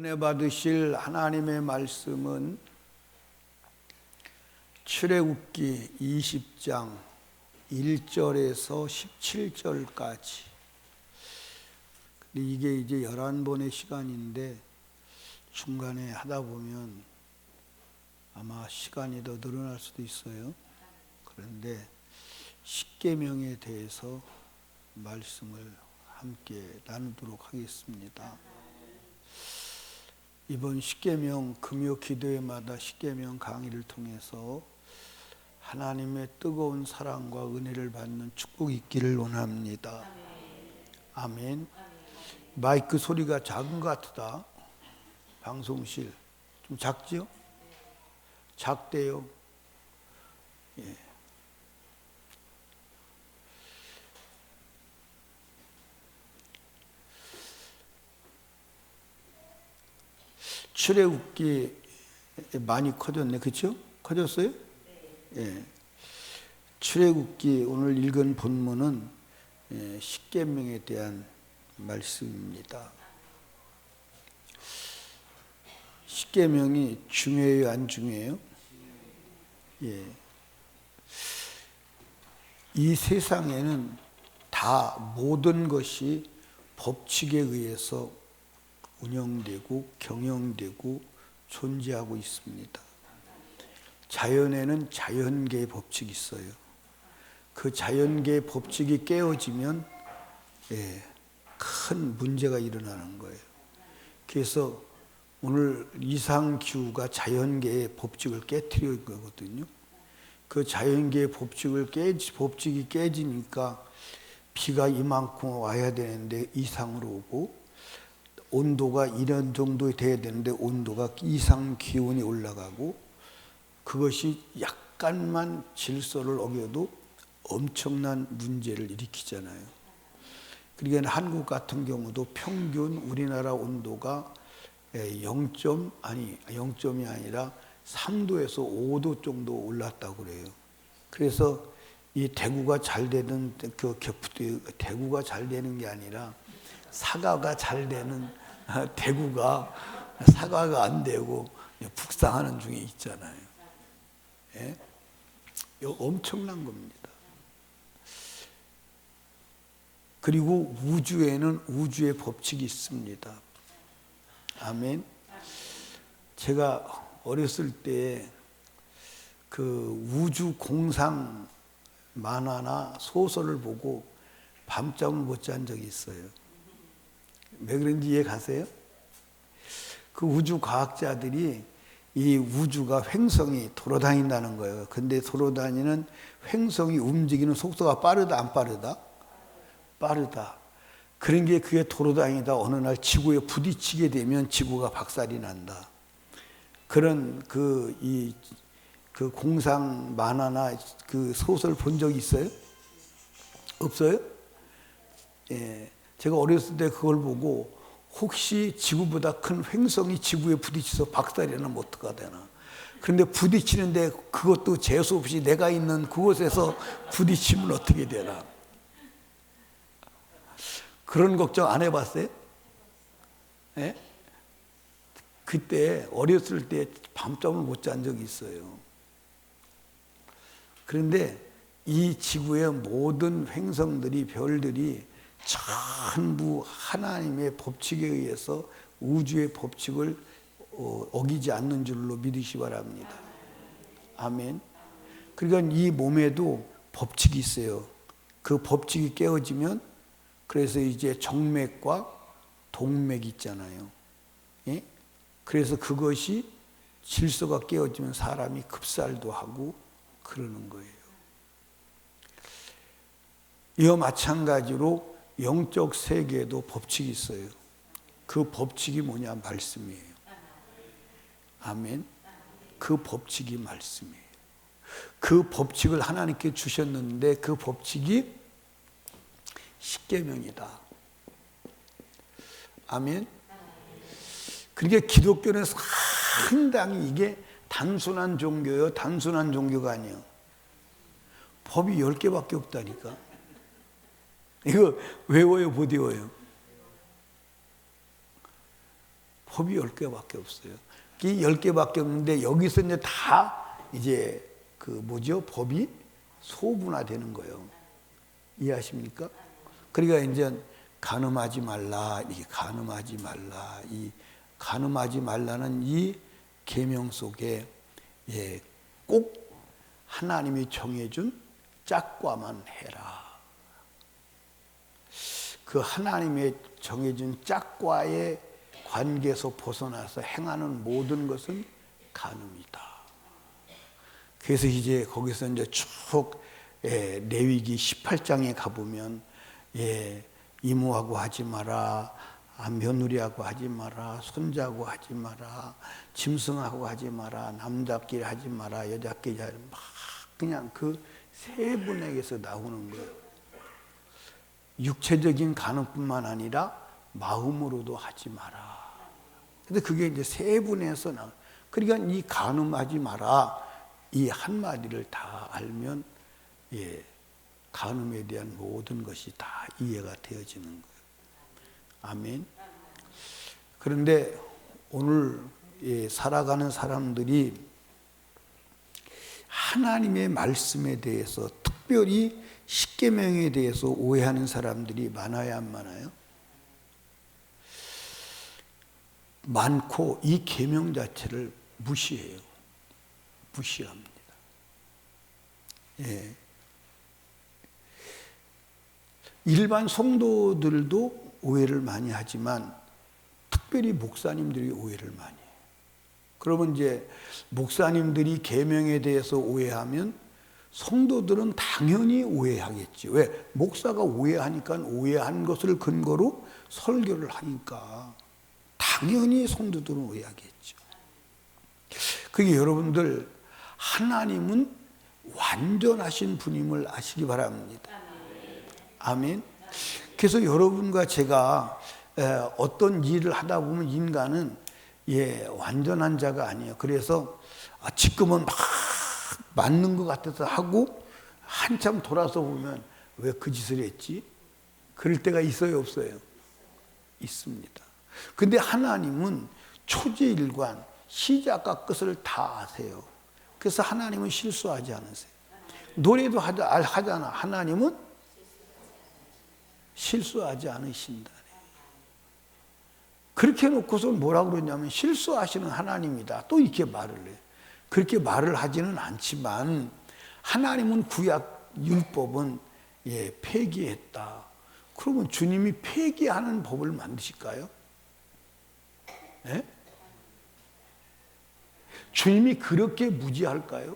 은혜 받으실 하나님의 말씀은 출애굽기 20장 1절에서 17절까지. 이게 이제 11번의 시간인데 중간에 하다 보면 아마 시간이 더 늘어날 수도 있어요. 그런데 십계명에 대해서 말씀을 함께 나누도록 하겠습니다. 이번 십계명 금요 기도회마다 십계명 강의를 통해서 하나님의 뜨거운 사랑과 은혜를 받는 축복이 있기를 원합니다. 아멘. 마이크 소리가 작은 것 같다. 방송실 좀 작지요? 작대요. 예. 출애굽기 많이 커졌네, 그렇죠? 커졌어요? 예. 출애굽기 오늘 읽은 본문은 십계명에 대한 말씀입니다. 십계명이 중요해요, 안 중요해요? 예. 이 세상에는 다 모든 것이 법칙에 의해서 운영되고 경영되고 존재하고 있습니다. 자연에는 자연계의 법칙이 있어요. 그 자연계의 법칙이 깨어지면 큰 문제가 일어나는 거예요. 그래서 오늘 이상기후가 자연계의 법칙을 깨트린 거거든요. 그 자연계의 법칙이 깨지니까 비가 이만큼 와야 되는데 이상으로 오고, 온도가 이런 정도 돼야 되는데 온도가 이상 기온이 올라가고, 그것이 약간만 질서를 어겨도 엄청난 문제를 일으키잖아요. 그러니까 한국 같은 경우도 평균 우리나라 온도가 0점이 아니라 3도에서 5도 정도 올랐다고 그래요. 그래서 이 대구가 잘 되는 대구가 잘 되는 게 아니라 사과가 잘 되는 대구가 사과가 안 되고 북상하는 중에 있잖아요. 예? 이거 엄청난 겁니다. 그리고 우주에는 우주의 법칙이 있습니다. 아멘. 제가 어렸을 때 그 우주 공상 만화나 소설을 보고 밤잠을 못 잔 적이 있어요. 왜 그런지 이해 가세요? 그 우주 과학자들이 이 우주가 횡성이 돌아다닌다는 거예요. 근데 돌아다니는 횡성이 움직이는 속도가 빠르다, 안 빠르다? 빠르다. 그런 게 그게 돌아다니다 어느 날 지구에 부딪히게 되면 지구가 박살이 난다. 그런 그 공상 만화나 그 소설 본 적 있어요? 없어요? 예. 제가 어렸을 때 그걸 보고 혹시 지구보다 큰 횡성이 지구에 부딪혀서 박살이 나면 어떡하 되나. 그런데 부딪히는데 그것도 재수 없이 내가 있는 그곳에서 부딪히면 어떻게 되나. 그런 걱정 안 해봤어요? 예? 그때 어렸을 때 밤잠을 못 잔 적이 있어요. 그런데 이 지구의 모든 횡성들이, 별들이 전부 하나님의 법칙에 의해서 우주의 법칙을 어기지 않는 줄로 믿으시 바랍니다. 아멘. 그러니까 이 몸에도 법칙이 있어요. 그 법칙이 깨어지면, 그래서 이제 정맥과 동맥이 있잖아요. 예? 그래서 그것이 질서가 깨어지면 사람이 급살도 하고 그러는 거예요. 이와 마찬가지로 영적 세계에도 법칙이 있어요. 그 법칙이 뭐냐? 말씀이에요. 아멘. 그 법칙이 말씀이에요. 그 법칙을 하나님께 주셨는데 그 법칙이 십계명이다. 아멘. 그러니까 기독교는 상당히 이게 단순한 종교예요. 단순한 종교가 아니에요. 법이 10개밖에 없다니까. 이거 외워요, 못 외워요? 법이 10개밖에 없어요. 이 10개밖에 없는데 여기서 이제 다 이제 그 뭐죠? 법이 소분화되는 거예요. 이해하십니까? 그러니까 이제 간음하지 말라, 이 간음하지 말라, 이 간음하지 말라는 이 계명 속에 꼭 하나님이 정해준 짝과만 해라. 그 하나님의 정해준 짝과의 관계에서 벗어나서 행하는 모든 것은 간음이다. 그래서 이제 거기서 이제 쭉 레위기 18장에 가보면 이모하고 하지 마라, 며느리하고 하지 마라, 손자하고 하지 마라, 짐승하고 하지 마라, 남자끼리 하지 마라, 여자끼리 하지 마라. 막 그냥 그 세 분에게서 나오는 거예요. 육체적인 간음뿐만 아니라 마음으로도 하지 마라. 근데 그게 이제 세 분에서 나. 그러니까 이 간음하지 마라 이 한마디를 다 알면 간음에 대한 모든 것이 다 이해가 되어지는 거예요. 아멘. 그런데 오늘 살아가는 사람들이 하나님의 말씀에 대해서 특별히 십계명에 대해서 오해하는 사람들이 많아야 안 많아요? 많고 이 계명 자체를 무시해요. 무시합니다. 일반 성도들도 오해를 많이 하지만 특별히 목사님들이 오해를 많이 해요. 그러면 이제 목사님들이 계명에 대해서 오해하면 성도들은 당연히 오해하겠지. 왜? 목사가 오해하니까 오해한 것을 근거로 설교를 하니까 당연히 성도들은 오해하겠죠. 그게 여러분들 하나님은 완전하신 분임을 아시기 바랍니다. 아멘. 그래서 여러분과 제가 어떤 일을 하다 보면 인간은 완전한 자가 아니에요. 그래서 지금은 막 맞는 것 같아서 하고 한참 돌아서 보면 왜 그 짓을 했지? 그럴 때가 있어요, 없어요? 있습니다. 근데 하나님은 초지일관, 시작과 끝을 다 아세요. 그래서 하나님은 실수하지 않으세요. 노래도 하잖아. 하나님은 실수하지 않으신다. 그렇게 해놓고서 뭐라 그러냐면 실수하시는 하나님이다. 또 이렇게 말을 해요. 그렇게 말을 하지는 않지만 하나님은 구약 율법은 폐기했다. 그러면 주님이 폐기하는 법을 만드실까요? 주님이 그렇게 무지할까요?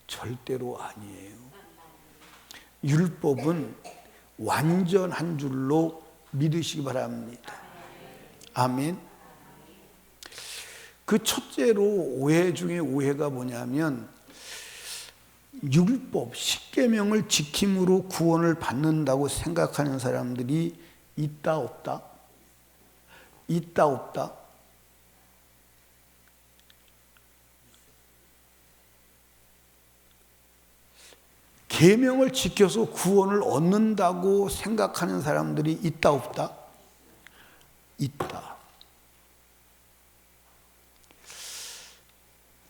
절대로 아니에요. 율법은 완전한 줄로 믿으시기 바랍니다. 아멘. 그 첫째로 오해 중에 오해가 뭐냐면 율법, 십계명을 지킴으로 구원을 받는다고 생각하는 사람들이 있다 없다? 있다 없다? 계명을 지켜서 구원을 얻는다고 생각하는 사람들이 있다 없다? 있다.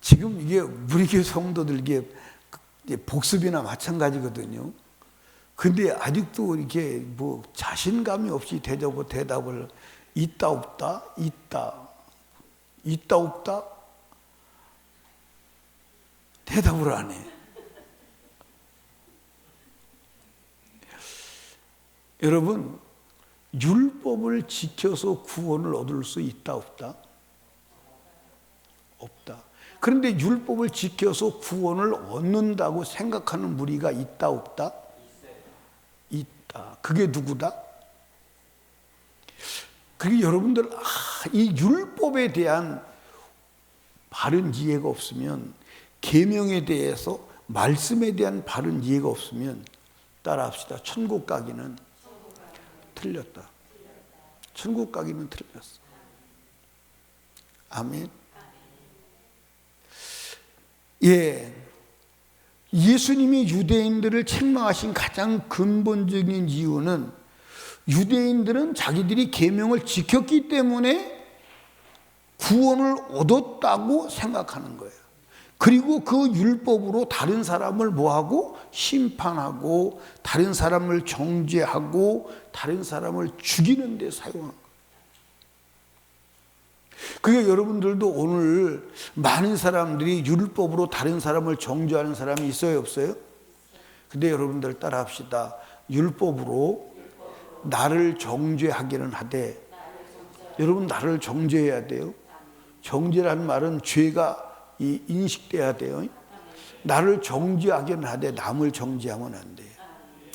지금 이게 우리 교회 성도들 이게 복습이나 마찬가지거든요. 근데 아직도 이렇게 뭐 자신감이 없이 대답을 있다 없다? 있다. 있다 없다? 대답을 안 해. 여러분, 율법을 지켜서 구원을 얻을 수 있다 없다? 없다. 그런데 율법을 지켜서 구원을 얻는다고 생각하는 무리가 있다 없다? 있다. 그게 누구다? 그게 여러분들 이 율법에 대한 바른 이해가 없으면, 계명에 대해서 말씀에 대한 바른 이해가 없으면 따라합시다. 천국 가기는 틀렸다. 천국 가기는 틀렸어. 아멘. 예수님이 유대인들을 책망하신 가장 근본적인 이유는 유대인들은 자기들이 계명을 지켰기 때문에 구원을 얻었다고 생각하는 거예요. 그리고 그 율법으로 다른 사람을 뭐하고? 심판하고 다른 사람을 정죄하고 다른 사람을 죽이는 데 사용한 거예요. 그게 여러분들도 오늘 많은 사람들이 율법으로 다른 사람을 정죄하는 사람이 있어요, 없어요? 근데 여러분들 따라 합시다. 율법으로 나를 정죄하기는 하되, 여러분 나를 정죄해야 돼요. 정죄라는 말은 죄가 인식돼야 돼요. 나를 정죄하기는 하되 남을 정죄하면 안 돼요.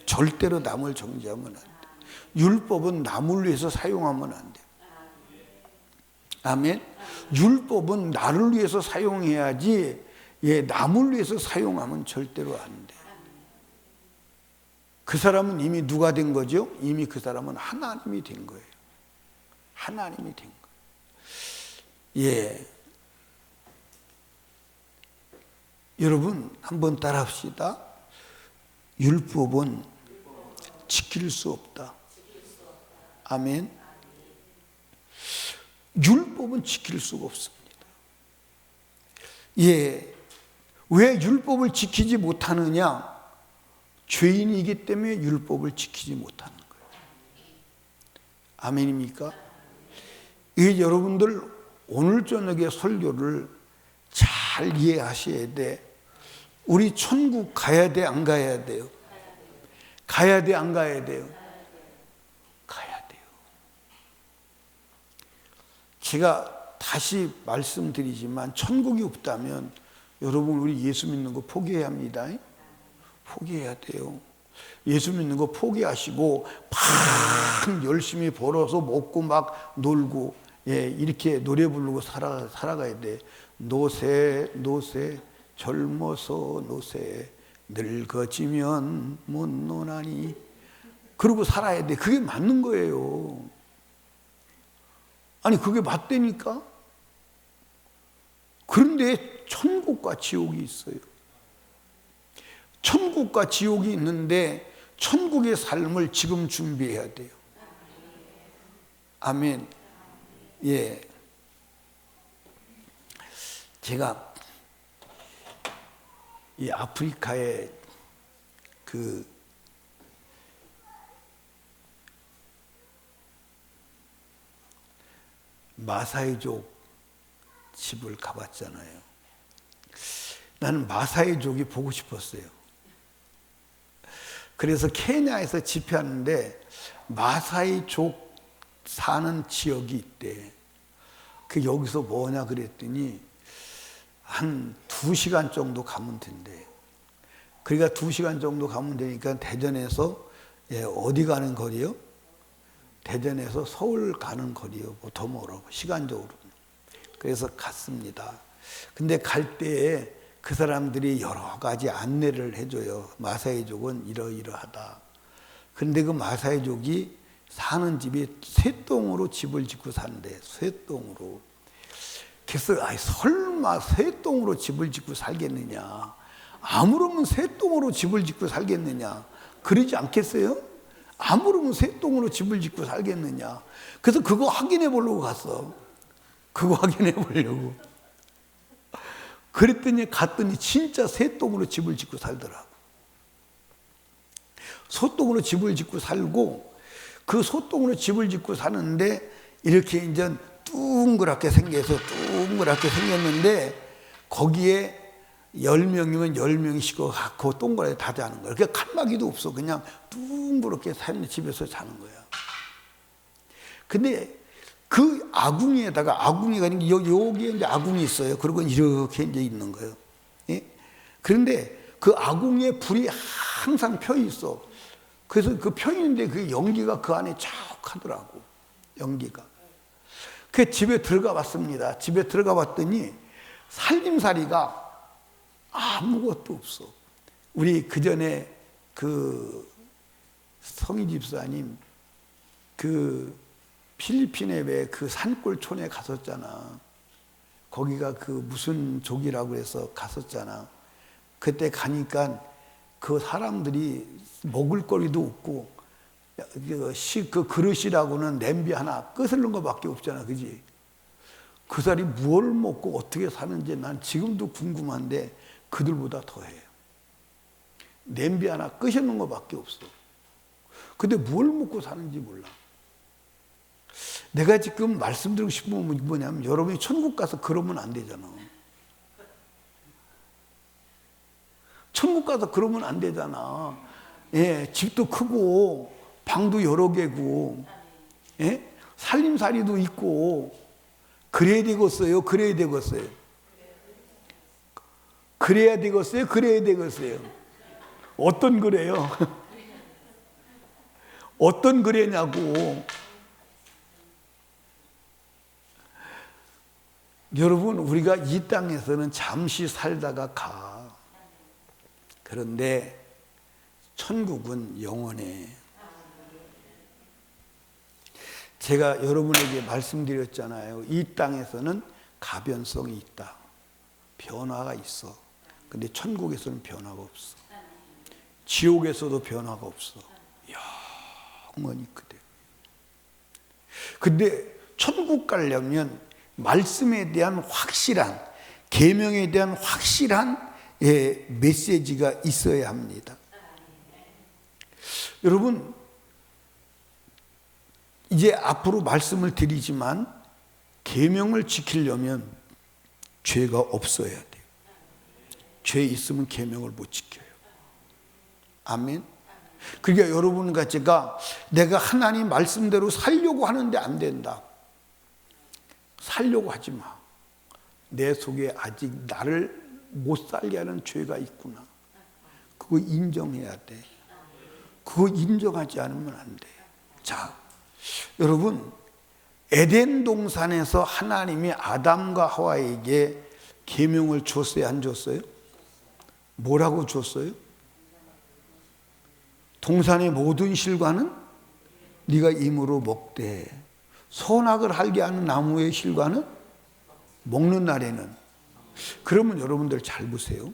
절대로 남을 정죄하면 안 돼요. 율법은 남을 위해서 사용하면 안 돼요. 아멘. 율법은 나를 위해서 사용해야지, 남을 위해서 사용하면 절대로 안 돼요. 그 사람은 이미 누가 된 거죠? 이미 그 사람은 하나님이 된 거예요. 하나님이 된 거예요. 여러분 한번 따라 합시다. 율법은 지킬 수 없다. 아멘. 율법은 지킬 수가 없습니다. 왜 율법을 지키지 못하느냐? 죄인이기 때문에 율법을 지키지 못하는 거예요. 아멘입니까? 여러분들 오늘 저녁에 설교를 잘 이해하셔야 돼. 우리 천국 가야 돼, 안 가야 돼요? 가야 돼, 안 가야 돼요? 가야 돼요. 제가 다시 말씀드리지만 천국이 없다면 여러분 우리 예수 믿는 거 포기해야 합니다. 포기해야 돼요. 예수 믿는 거 포기하시고 막 열심히 벌어서 먹고 막 놀고 이렇게 노래 부르고 살아가야 돼. 노세 노세 젊어서 노세 늙어지면 못 노나니, 그러고 살아야 돼. 그게 맞는 거예요. 아니 그게 맞다니까. 그런데 천국과 지옥이 있어요. 천국과 지옥이 있는데 천국의 삶을 지금 준비해야 돼요. 아멘. 제가 이 아프리카에 그 마사이족 집을 가봤잖아요. 나는 마사이족이 보고 싶었어요. 그래서 케냐에서 집회하는데 마사이족 사는 지역이 있대. 그 여기서 뭐냐 그랬더니 한 2시간 정도 가면 된대. 그러니까 2시간 정도 가면 되니까 대전에서 어디 가는 거리요? 대전에서 서울 가는 거리요. 뭐 더 멀어, 시간적으로. 그래서 갔습니다. 근데 갈 때에 그 사람들이 여러 가지 안내를 해줘요. 마사이족은 이러이러하다. 근데 그 마사이족이 사는 집이 쇠동으로 집을 짓고 산대. 쇠동으로. 그래서 설마 쇠동으로 집을 짓고 살겠느냐? 아무르면 쇠동으로 집을 짓고 살겠느냐? 그러지 않겠어요? 아무르면 쇠동으로 집을 짓고 살겠느냐? 그래서 그거 확인해 보려고 갔어. 그거 확인해 보려고. 그랬더니 갔더니 진짜 쇠동으로 집을 짓고 살더라고. 소동으로 집을 짓고 살고, 그 소동으로 집을 짓고 사는데 이렇게 이제 둥그랗게 생겼는데 거기에 10명이면 10명씩 갖고 동그랗게 다 자는 거야. 그러니까 칸막이도 없어. 그냥 둥그렇게 사는 집에서 자는 거야. 근데 그 아궁이에다가, 아궁이가 여기에 이제 아궁이 있어요. 그리고 이렇게 이제 있는 거예요. 그런데 그 아궁이에 불이 항상 펴 있어. 그래서 그 펴 있는데 그 연기가 그 안에 쫙 하더라고. 연기가. 그 집에 들어가 봤습니다. 집에 들어가 봤더니 살림살이가 아무것도 없어. 우리 그 전에 그 성희 집사님 그 필리핀에 왜 그 산골촌에 갔었잖아. 거기가 그 무슨 족이라고 해서 갔었잖아. 그때 가니까 그 사람들이 먹을 거리도 없고 그 그릇이라고는 냄비 하나 끄스는 것밖에 없잖아, 그지? 그 사람이 무엇을 먹고 어떻게 사는지 난 지금도 궁금한데 그들보다 더해. 냄비 하나 끄시는 것밖에 없어. 근데 뭘 먹고 사는지 몰라. 내가 지금 말씀드리고 싶은 건 뭐냐면 여러분이 천국 가서 그러면 안 되잖아. 천국 가서 그러면 안 되잖아. 예, 집도 크고 방도 여러 개고, 예? 살림살이도 있고 그래야 되겠어요? 그래야 되겠어요? 그래야 되겠어요? 그래야 되겠어요? 어떤 그래요? 어떤 그래냐고. 여러분, 우리가 이 땅에서는 잠시 살다가 가. 그런데 천국은 영원해. 제가 여러분에게 말씀드렸잖아요. 이 땅에서는 가변성이 있다. 변화가 있어. 근데 천국에서는 변화가 없어. 지옥에서도 변화가 없어. 영원히 그대로. 근데 천국 가려면 말씀에 대한 확실한, 계명에 대한 확실한 메시지가 있어야 합니다. 여러분, 이제 앞으로 말씀을 드리지만 계명을 지키려면 죄가 없어야 돼요. 죄 있으면 계명을 못 지켜요. 아멘. 그러니까 여러분과 제가 내가 하나님 말씀대로 살려고 하는데 안 된다. 살려고 하지 마. 내 속에 아직 나를 못 살게 하는 죄가 있구나. 그거 인정해야 돼. 그거 인정하지 않으면 안 돼. 자, 여러분, 에덴 동산에서 하나님이 아담과 하와에게 계명을 줬어요, 안 줬어요? 뭐라고 줬어요? 동산의 모든 실과는 네가 임으로 먹되 선악을 알게 하는 나무의 실과는 먹는 날에는. 그러면 여러분들 잘 보세요.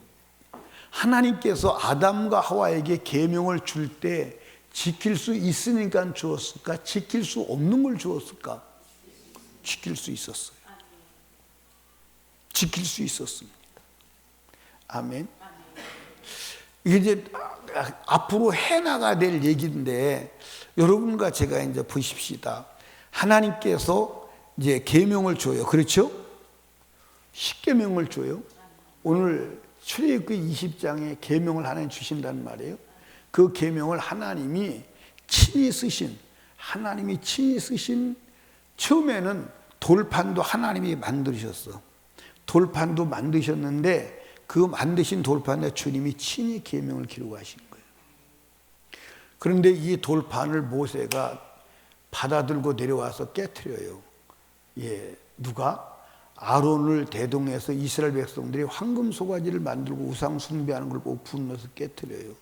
하나님께서 아담과 하와에게 계명을 줄 때 지킬 수 있으니까 주었을까? 지킬 수 없는 걸 주었을까? 지킬 수 있었어요. 지킬 수 있었습니다. 아멘. 이게 이제 앞으로 해나가야 될 얘기인데 여러분과 제가 이제 보십시다. 하나님께서 이제 계명을 줘요. 그렇죠? 10계명을 줘요. 오늘 출애굽기 20장에 계명을 하나님 주신단 말이에요. 그 계명을 하나님이 친히 쓰신 처음에는 돌판도 하나님이 만드셨어. 돌판도 만드셨는데 그 만드신 돌판에 주님이 친히 계명을 기록하신 거예요. 그런데 이 돌판을 모세가 받아들고 내려와서 깨트려요. 예, 누가? 아론을 대동해서 이스라엘 백성들이 황금 소가지를 만들고 우상 숭배하는 걸 보고 분노해서 깨트려요.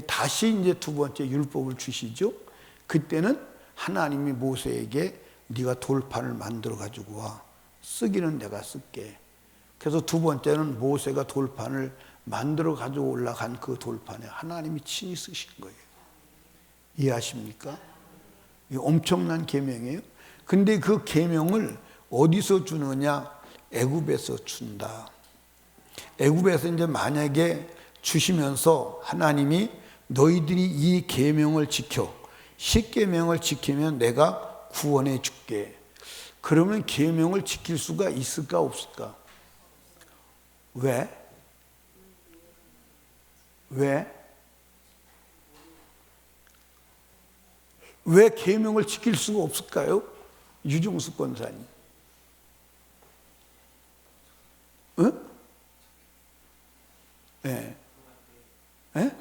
다시 이제 두 번째 율법을 주시죠. 그때는 하나님이 모세에게 네가 돌판을 만들어 가지고 와. 쓰기는 내가 쓸게. 그래서 두 번째는 모세가 돌판을 만들어 가지고 올라간 그 돌판에 하나님이 친히 쓰신 거예요. 이해하십니까? 이게 엄청난 계명이에요. 근데 그 계명을 어디서 주느냐? 애굽에서 준다. 애굽에서 이제 만약에 주시면서 하나님이 너희들이 이 계명을 지켜 10계명을 지키면 내가 구원해 줄게. 그러면 계명을 지킬 수가 있을까 없을까? 왜? 왜 계명을 지킬 수가 없을까요? 유종수 권사님. 응? 예. 예?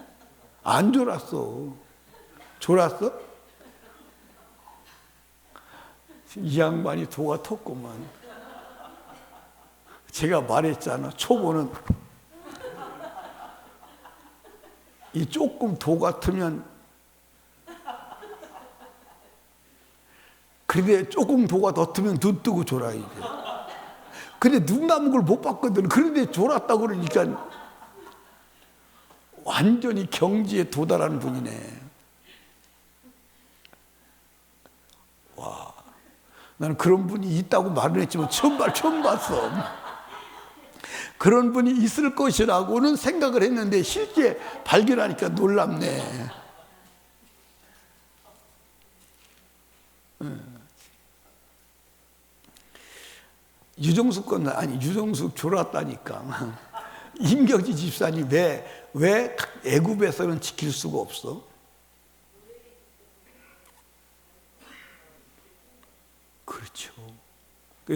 안 졸았어. 졸았어? 이 양반이 도가 텄구만. 제가 말했잖아. 초보는 이 조금 도 같으면 그런데 조금 도가 더 뜨면 눈 뜨고 졸아야 돼. 근데 눈 감은 걸 못 봤거든. 그런데 졸았다고 그러니까 완전히 경지에 도달한 분이네. 나는 그런 분이 있다고 말은 했지만 처음 봤어. 그런 분이 있을 것이라고는 생각을 했는데 실제 발견하니까 놀랍네. 유정숙 졸았다니까. 임경지 집사님 왜 애굽에서는 지킬 수가 없어? 그렇죠.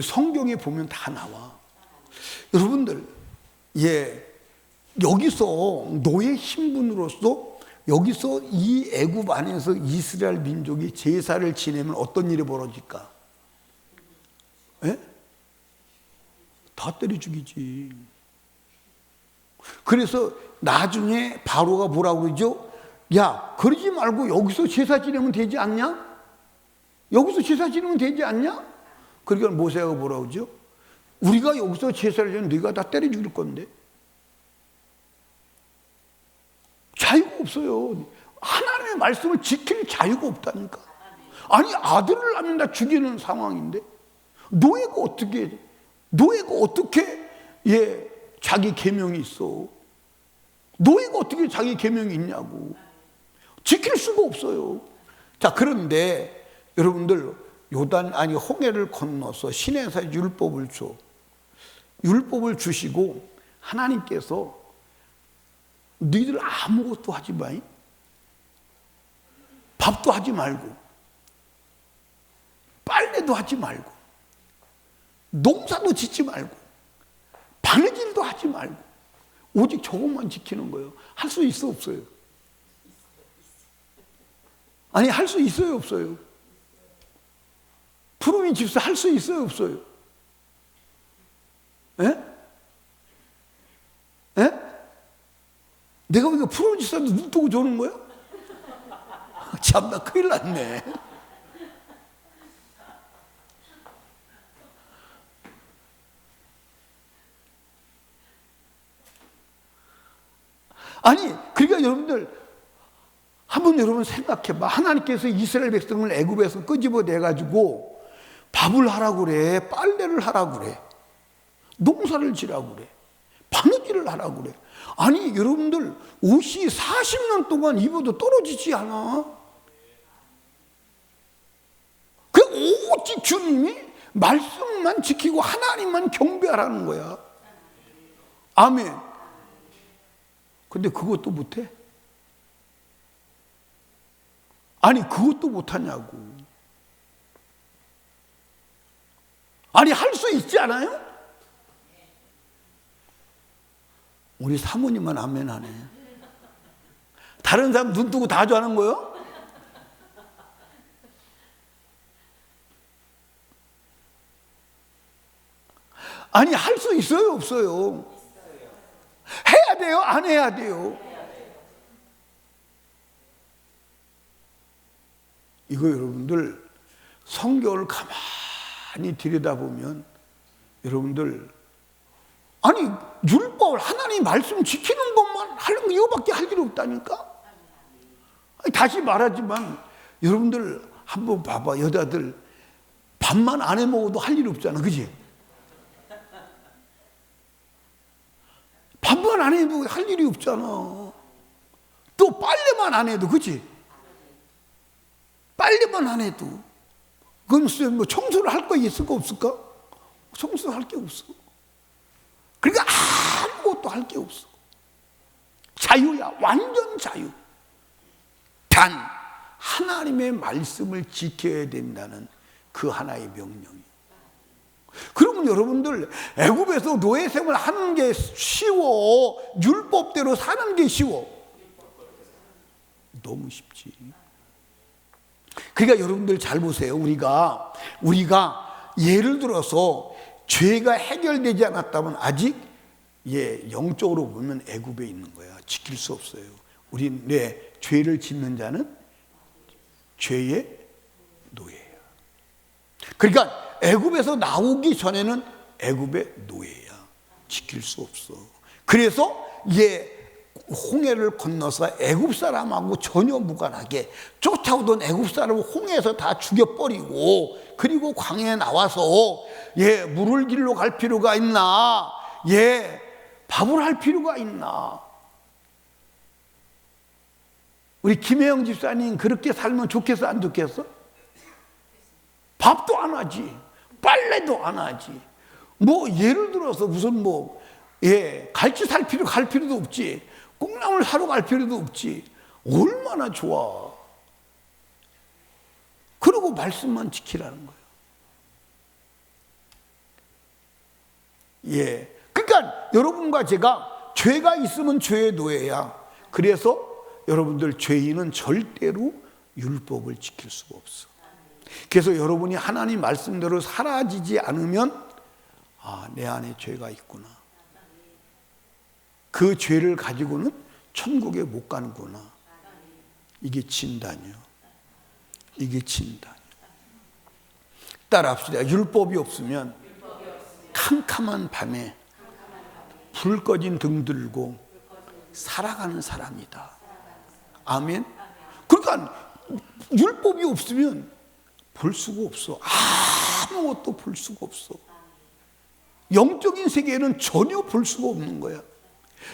성경에 보면 다 나와. 여러분들, 여기서 노예 신분으로서 여기서 이 애굽 안에서 이스라엘 민족이 제사를 지내면 어떤 일이 벌어질까? 예? 다 때려 죽이지. 그래서 나중에 바로가 뭐라고 그러죠? 야, 그러지 말고 여기서 제사 지내면 되지 않냐? 여기서 제사 지내면 되지 않냐? 그러니까 모세가 뭐라고 그러죠? 우리가 여기서 제사를 지내면 네가 다 때려 죽일 건데. 자유가 없어요. 하나님의 말씀을 지킬 자유가 없다니까. 아니, 아들을 낳으면 다 죽이는 상황인데 노예가 어떻게 자기 계명이 있어? 노예가 어떻게 자기 계명이 있냐고. 지킬 수가 없어요. 자, 그런데 여러분들 홍해를 건너서 시내에서 율법을 주시고 하나님께서 너희들 아무것도 하지 마. 밥도 하지 말고 빨래도 하지 말고 농사도 짓지 말고 바느질도 하지 말고 오직 저것만 지키는 거예요. 할 수 있어 없어요? 아니, 할 수 있어요 없어요? 푸르미 집사 할 수 있어요 없어요? 예? 예? 내가 보니까 푸르미 집사도 눈 뜨고 조는 거야? 참나 큰일 났네. 아니, 그러니까 여러분들 한번 여러분 생각해봐. 하나님께서 이스라엘 백성을 애굽에서 끄집어내가지고 밥을 하라고 그래, 빨래를 하라고 그래, 농사를 지라고 그래, 바느질을 하라고 그래. 아니, 여러분들 옷이 40년 동안 입어도 떨어지지 않아. 그 오직 주님이 말씀만 지키고 하나님만 경배하라는 거야. 아멘. 근데 그것도 못해? 아니, 그것도 못하냐고. 아니, 할 수 있지 않아요? 우리 사모님만 아멘 하네. 다른 사람 눈 뜨고 다 좋아하는 거요? 아니, 할 수 있어요 없어요? 해야 돼요 안 해야 돼요? 이거 여러분들 성경을 가만히 들여다보면 여러분들, 아니, 율법을 하나님 말씀 지키는 것만 하는 거 이거밖에 할 일 없다니까. 아니, 다시 말하지만 여러분들 한번 봐봐. 여자들 밥만 안 해 먹어도 할 일 없잖아, 그지? 밥만 안 해도 할 일이 없잖아. 또 빨래만 안 해도, 그지? 빨래만 안 해도. 그럼 뭐 청소를 할 거 있을까 없을까? 청소를 할 게 없어. 그러니까 아무것도 할 게 없어. 자유야, 완전 자유. 단 하나님의 말씀을 지켜야 된다는 그 하나의 명령이. 그러면 여러분들 애굽에서 노예 생활 하는 게 쉬워? 율법대로 사는 게 쉬워? 너무 쉽지. 그러니까 여러분들 잘 보세요. 우리가 예를 들어서 죄가 해결되지 않았다면 아직 영적으로 보면 애굽에 있는 거야. 지킬 수 없어요. 우린 죄를 짓는 자는 죄의 노예야. 그러니까 애굽에서 나오기 전에는 애굽의 노예야. 지킬 수 없어. 그래서 홍해를 건너서 애굽 사람하고 전혀 무관하게 쫓아오던 애굽 사람을 홍해에서 다 죽여버리고 그리고 광야에 나와서 물을 길러 갈 필요가 있나? 밥을 할 필요가 있나? 우리 김혜영 집사님 그렇게 살면 좋겠어, 안 좋겠어? 밥도 안 하지, 빨래도 안 하지. 예를 들어서 무슨 갈치 갈 필요도 없지. 콩나물 사러 갈 필요도 없지. 얼마나 좋아. 그리고 말씀만 지키라는 거예요. 그러니까 여러분과 제가 죄가 있으면 죄의 노예야. 그래서 여러분들 죄인은 절대로 율법을 지킬 수가 없어. 그래서 여러분이 하나님 말씀대로 사라지지 않으면 내 안에 죄가 있구나. 그 죄를 가지고는 천국에 못 가는구나. 이게 진단이요. 이게 진단이요. 따라합시다. 율법이 없으면 캄캄한 밤에 불 꺼진 등 들고 살아가는 사람이다. 아멘. 그러니까 율법이 없으면 볼 수가 없어. 아무것도 볼 수가 없어. 영적인 세계에는 전혀 볼 수가 없는 거야.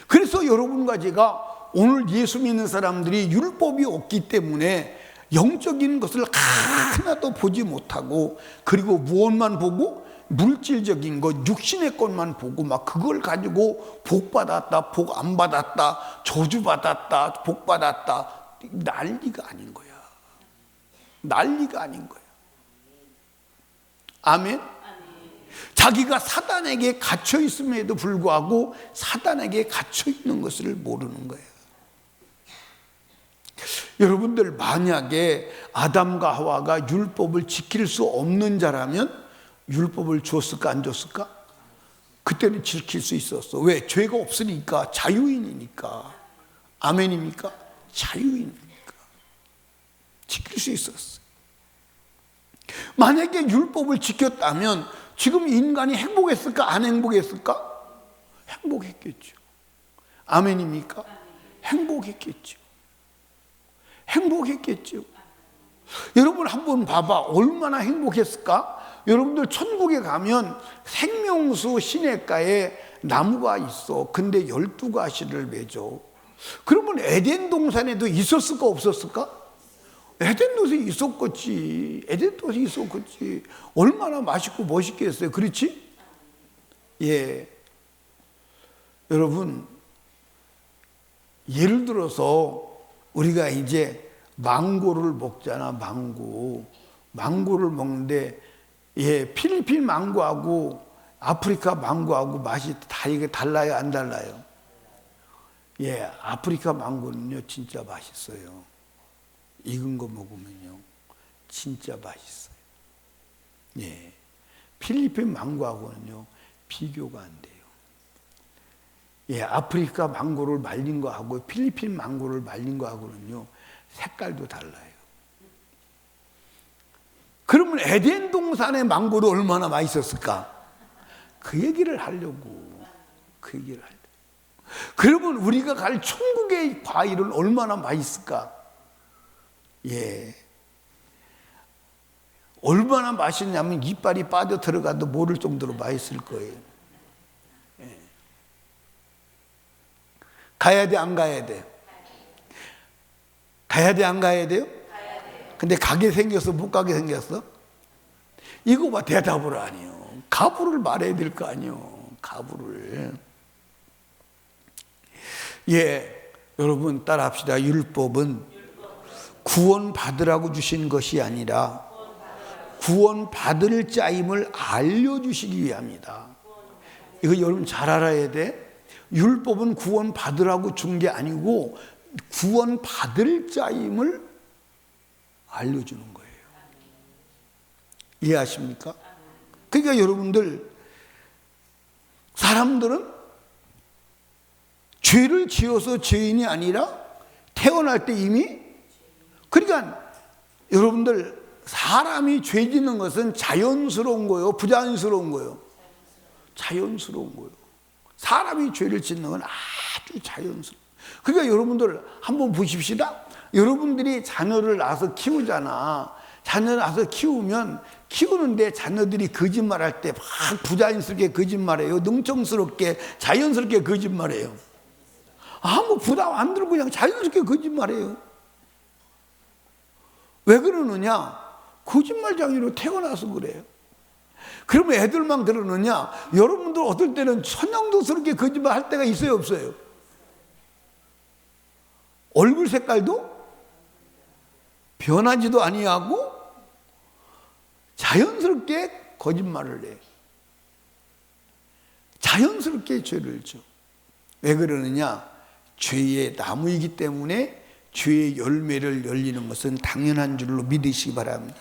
그래서 여러분과 제가 오늘 예수 믿는 사람들이 율법이 없기 때문에 영적인 것을 하나도 보지 못하고, 그리고 무엇만 보고 물질적인 것, 육신의 것만 보고 막 그걸 가지고 복 받았다, 복 안 받았다, 저주 받았다, 복 받았다, 난리가 아닌 거야. 난리가 아닌 거야. 아멘. 자기가 사단에게 갇혀 있음에도 불구하고 사단에게 갇혀 있는 것을 모르는 거예요. 여러분들 만약에 아담과 하와가 율법을 지킬 수 없는 자라면 율법을 줬을까 안 줬을까? 그때는 지킬 수 있었어. 왜? 죄가 없으니까, 자유인이니까. 아멘입니까? 자유인이니까 지킬 수 있었어. 만약에 율법을 지켰다면 지금 인간이 행복했을까 안 행복했을까? 행복했겠죠. 아멘입니까? 행복했겠죠. 행복했겠죠. 여러분 한번 봐봐. 얼마나 행복했을까? 여러분들 천국에 가면 생명수 시냇가에 나무가 있어. 근데 12가지를 맺어. 그러면 에덴 동산에도 있었을까 없었을까? 에덴 동산에 있었겠지. 에덴 동산에 있었겠지. 얼마나 맛있고 멋있겠어요. 그렇지? 여러분, 예를 들어서 우리가 이제 망고를 먹잖아. 망고를 먹는데 필리핀 망고하고 아프리카 망고하고 맛이 다 이게 달라요, 안 달라요? 아프리카 망고는요 진짜 맛있어요. 익은 거 먹으면요 진짜 맛있어요. 필리핀 망고하고는요 비교가 안 돼요. 아프리카 망고를 말린 거하고 필리핀 망고를 말린 거하고는요 색깔도 달라요. 그러면 에덴 동산의 망고도 얼마나 맛있었을까? 그 얘기를 하려고. 그러면 우리가 갈 천국의 과일은 얼마나 맛있을까? 얼마나 맛있냐면 이빨이 빠져 들어가도 모를 정도로 맛있을 거예요. 가야 돼, 안 가야 돼? 가야 돼, 안 가야 돼요? 근데 가게 생겼어, 못 가게 생겼어? 이거 봐, 대답을 안 해요. 가부를 말해야 될 거 아니에요. 가부를. 여러분 따라합시다. 율법은 구원 받으라고 주신 것이 아니라 구원 받을 자임을 알려주시기 위함이다. 이거 여러분 잘 알아야 돼. 율법은 구원 받으라고 준 게 아니고 구원 받을 자임을 알려주는 거예요. 이해하십니까? 그러니까 여러분들, 사람들은 죄를 지어서 죄인이 아니라 태어날 때 이미, 그러니까 여러분들 사람이 죄 짓는 것은 자연스러운 거예요, 부자연스러운 거예요? 자연스러운 거예요. 사람이 죄를 짓는 건 아주 자연스러워요. 그러니까 여러분들 한번 보십시다. 여러분들이 자녀를 낳아서 키우잖아. 자녀 낳아서 키우는데 자녀들이 거짓말할 때 막 부자연스럽게 거짓말해요. 능청스럽게 자연스럽게 거짓말해요. 아무 부담 안 들고 그냥 자연스럽게 거짓말해요. 왜 그러느냐? 거짓말장애로 태어나서 그래요. 그러면 애들만 그러느냐? 여러분들 어떨 때는 천연두스럽게 거짓말할 때가 있어요, 없어요? 얼굴 색깔도 변하지도 아니하고 자연스럽게 거짓말을 해. 자연스럽게 죄를 져. 왜 그러느냐? 죄의 나무이기 때문에 죄의 열매를 열리는 것은 당연한 줄로 믿으시기 바랍니다.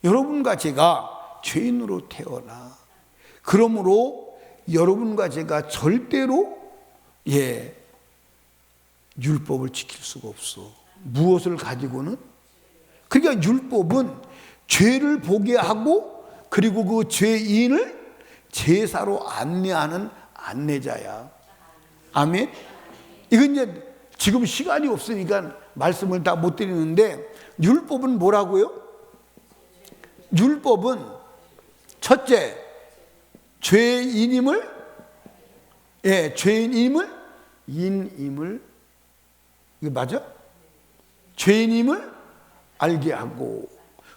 여러분과 제가 죄인으로 태어나, 그러므로 여러분과 제가 절대로 율법을 지킬 수가 없어. 무엇을 가지고는? 그러니까 율법은 죄를 보게 하고 그리고 그 죄인을 제사로 안내하는 안내자야. 아멘. 이건 이제 지금 시간이 없으니까 말씀을 다 못 드리는데, 율법은 뭐라고요? 율법은 첫째, 죄인임을 이게 맞아? 죄인임을 알게 하고,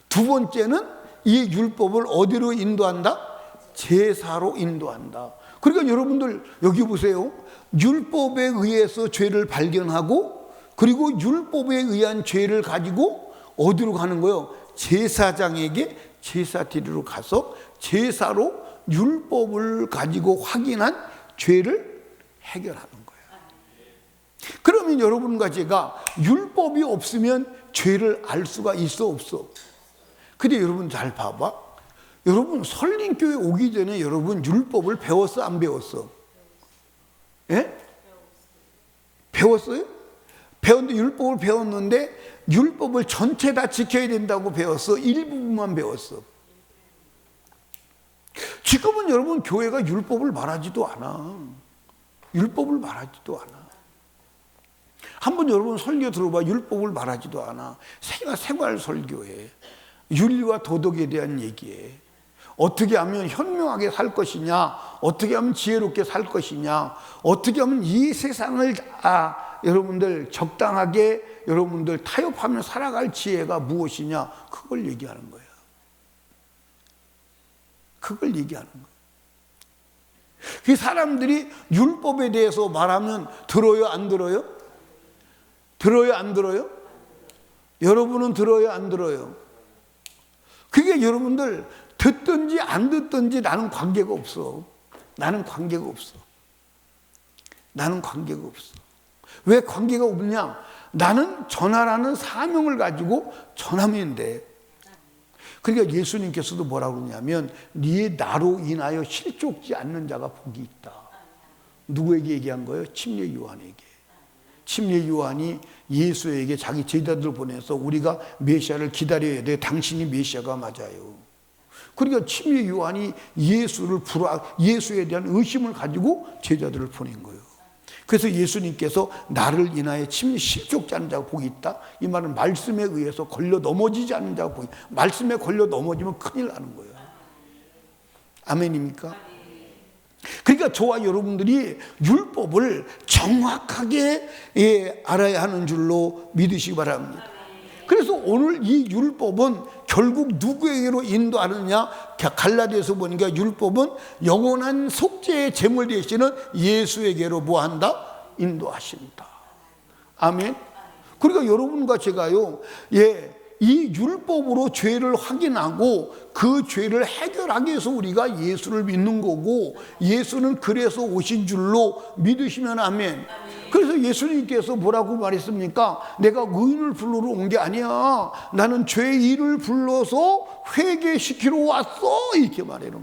두 번째는 이 율법을 어디로 인도한다? 제사로 인도한다. 그러니까 여러분들 여기 보세요. 율법에 의해서 죄를 발견하고 그리고 율법에 의한 죄를 가지고 어디로 가는 거예요? 제사장에게 제사 드리러 가서 제사로 율법을 가지고 확인한 죄를 해결하는 거예요. 그러면 여러분과 제가 율법이 없으면 죄를 알 수가 있어, 없어? 근데 여러분 잘 봐봐. 여러분 설린교회 오기 전에 여러분 율법을 배웠어, 안 배웠어? 예? 배웠어요? 배웠는데 율법을 배웠는데 율법을 전체 다 지켜야 된다고 배웠어? 일부분만 배웠어? 지금은 여러분 교회가 율법을 말하지도 않아. 율법을 말하지도 않아. 한번 여러분 설교 들어봐. 율법을 말하지도 않아. 생활 설교해. 윤리와 도덕에 대한 얘기해. 어떻게 하면 현명하게 살 것이냐, 어떻게 하면 지혜롭게 살 것이냐, 어떻게 하면 이 세상을 여러분들 적당하게 여러분들 타협하며 살아갈 지혜가 무엇이냐, 그걸 얘기하는 거예요. 그걸 얘기하는 거예요. 그 사람들이 율법에 대해서 말하면 들어요, 안 들어요? 들어요, 안 들어요? 여러분은 들어요, 안 들어요? 그게 여러분들 듣든지 안 듣든지 나는 관계가 없어. 나는 관계가 없어. 나는 관계가 없어. 왜 관계가 없냐? 나는 전하라는 사명을 가지고 전하면 돼. 그러니까 예수님께서도 뭐라고 그러냐면 네 나로 인하여 실족지 않는 자가 복이 있다. 누구에게 얘기한 거예요? 침례 요한에게. 침례 요한이 예수에게 자기 제자들 보내서 우리가 메시아를 기다려야 돼. 당신이 메시아가 맞아요. 그러니까 침례 요한이 예수에 대한 의심을 가지고 제자들을 보낸 거예요. 그래서 예수님께서 나를 인하여 침례 실족지 않는 자가 복이 있다. 이 말은 말씀에 의해서 걸려 넘어지지 않는 자가 복이 있다. 말씀에 걸려 넘어지면 큰일 나는 거예요. 아멘입니까? 그러니까 저와 여러분들이 율법을 정확하게 알아야 하는 줄로 믿으시기 바랍니다. 그래서 오늘 이 율법은 결국 누구에게로 인도하느냐? 갈라디아서 보니까 율법은 영원한 속죄의 제물 되시는 예수에게로 뭐한다? 인도하신다. 아멘. 그러니까 여러분과 제가요, 이 율법으로 죄를 확인하고 그 죄를 해결하기 위해서 우리가 예수를 믿는 거고, 예수는 그래서 오신 줄로 믿으시면 아멘. 그래서 예수님께서 뭐라고 말했습니까? 내가 의인을 불러러 온 게 아니야. 나는 죄인을 불러서 회개시키러 왔어. 이렇게 말해요.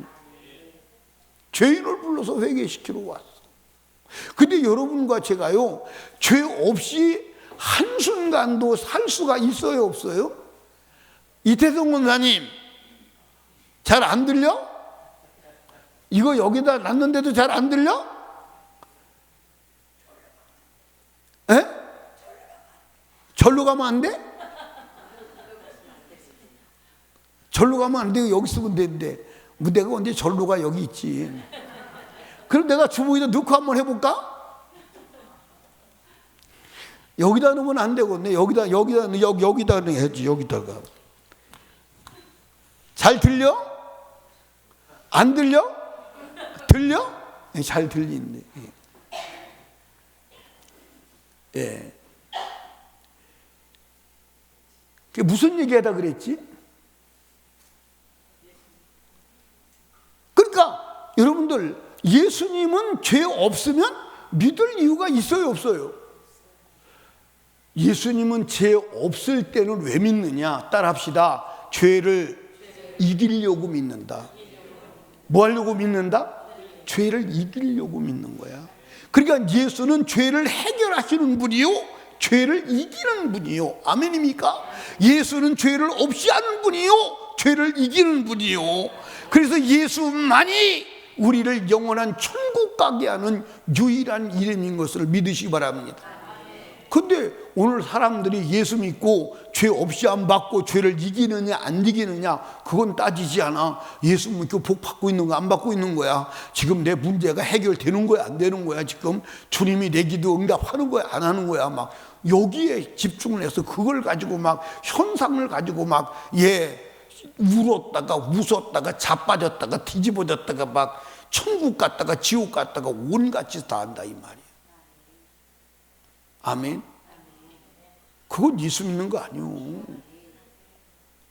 죄인을 불러서 회개시키러 왔어. 근데 여러분과 제가요, 죄 없이 한순간도 살 수가 있어요, 없어요? 이태성 원사님, 잘 안 들려? 이거 여기다 놨는데도 잘 안 들려? 에? 절로 가면 안 돼? 절로 가면 안 되고 여기 있으면 되는데 뭐 내가 언제 절로 가? 여기 있지. 그럼 내가 주머니에 넣고 한번 해볼까? 여기다 넣으면 안 되거든요. 여기다 넣어야지. 여기다가. 잘 들려? 안 들려? 들려? 네, 잘 들리는데. 예. 그게 무슨 얘기하다 그랬지? 그러니까 여러분들 예수님은 죄 없으면 믿을 이유가 있어요, 없어요? 예수님은 죄 없을 때는 왜 믿느냐? 따라합시다. 죄를 이기려고 믿는다. 뭐 하려고 믿는다? 죄를 이기려고 믿는 거야. 그러니까 예수는 죄를 해결하시는 분이요, 죄를 이기는 분이요. 아멘입니까? 예수는 죄를 없이 하는 분이요, 죄를 이기는 분이요. 그래서 예수만이 우리를 영원한 천국 가게 하는 유일한 이름인 것을 믿으시기 바랍니다. 근데 오늘 사람들이 예수 믿고 죄 없이 안 받고 죄를 이기느냐 안 이기느냐 그건 따지지 않아. 예수 믿고 복 받고 있는 거 안 받고 있는 거야. 지금 내 문제가 해결되는 거야 안 되는 거야. 지금 주님이 내 기도 응답하는 거야 안 하는 거야. 막 여기에 집중을 해서 그걸 가지고 막 현상을 가지고 막 울었다가 웃었다가 자빠졌다가 뒤집어졌다가 막 천국 갔다가 지옥 갔다가 온갖 짓 다 한다 이 말이야. 아멘. 그건 예수 믿는 거 아니요.